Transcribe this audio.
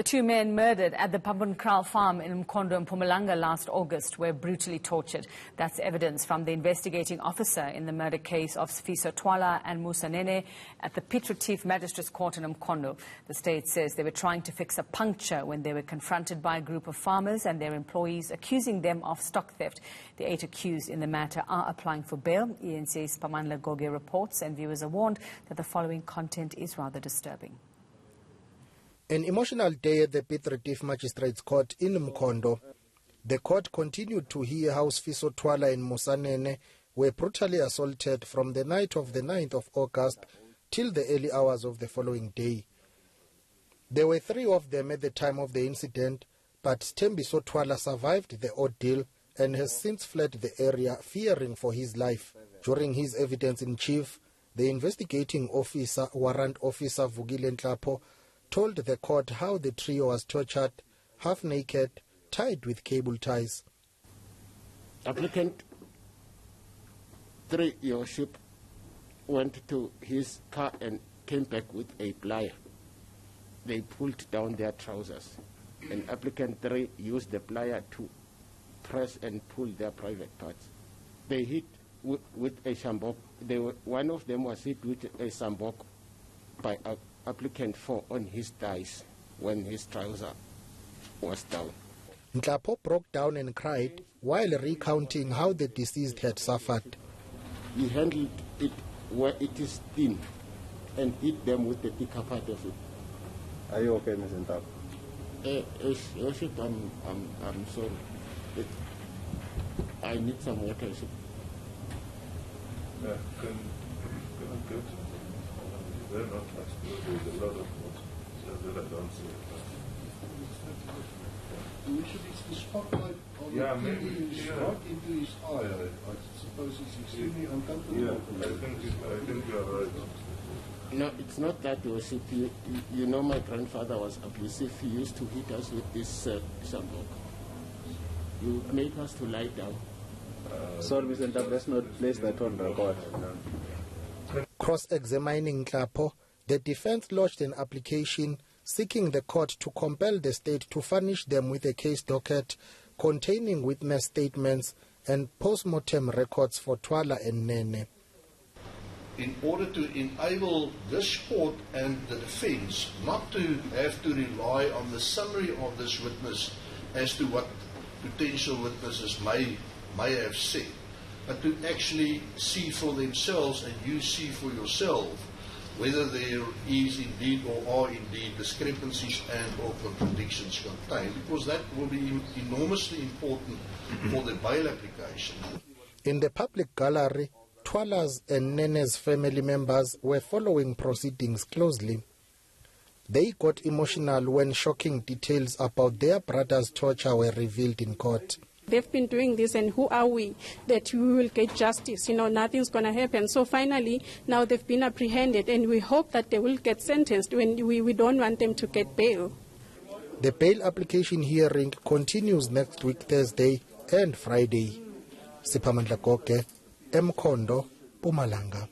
The two men murdered at the Pampon Kraal farm in Mkhondo, Mpumalanga last August were brutally tortured. That's evidence from the investigating officer in the murder case of Sifiso, Thwala and Musa, Nene at the Piet Retief Magistrate's Court in Mkhondo. The state says they were trying to fix a puncture when they were confronted by a group of farmers and their employees accusing them of stock theft. The 8 accused in the matter are applying for bail. eNCA Siphamandla Goge reports, and viewers are warned that the following content is rather disturbing. An emotional day at the Piet Retief Magistrate's Court in Mkhondo. The court continued to hear how Sifiso, Thwala and Musa, Nene were brutally assaulted from the night of the 9th of August till the early hours of the following day. There were 3 of them at the time of the incident, but Sifiso Thwala survived the ordeal and has since fled the area, fearing for his life. During his evidence in chief, the investigating officer, Warrant Officer Vugile Nhlapo, told the court how the trio was tortured, half naked, tied with cable ties. Applicant 3, your ship, went to his car and came back with a plier. They pulled down their trousers, and applicant 3 used the plier to press and pull their private parts. They hit with a shambok. One of them was hit with a shambok by applicant 4 on his thighs when his trouser was down. Nhlapo broke down and cried while recounting how the deceased had suffered. He handled it where it is thin and hit them with the thicker part of it. Are you okay, Mr. Nhlapo? I'm sorry. I need some water. Yeah, can I get they're not last. There's a lot of water. So that I don't see it. We should use the spotlight on right into his eye. I suppose he's extremely uncomfortable. Yeah, I think you are right. No, it's not that, Joseph. You know my grandfather was abusive. He used to hit us with this shambok. You make us to lie down. Sorry, Mr. Nhlapo, let's not place that on record. Cross-examining Nhlapo, the defense lodged an application seeking the court to compel the state to furnish them with a case docket containing witness statements and post-mortem records for Thwala and Nene. In order to enable this court and the defense not to have to rely on the summary of this witness as to what potential witnesses may have said, but to actually see for themselves, and you see for yourself, whether there is indeed or are indeed discrepancies and or contradictions contained, because that will be enormously important for the bail application. In the public gallery, Thwala's and Nene's family members were following proceedings closely. They got emotional when shocking details about their brother's torture were revealed in court. They've been doing this, and who are we that we will get justice? You know, nothing's going to happen. So finally, now they've been apprehended, and we hope that they will get sentenced. When we don't want them to get bail. The bail application hearing continues next week, Thursday and Friday. Siphamandla Goge, Mkhondo, Mpumalanga.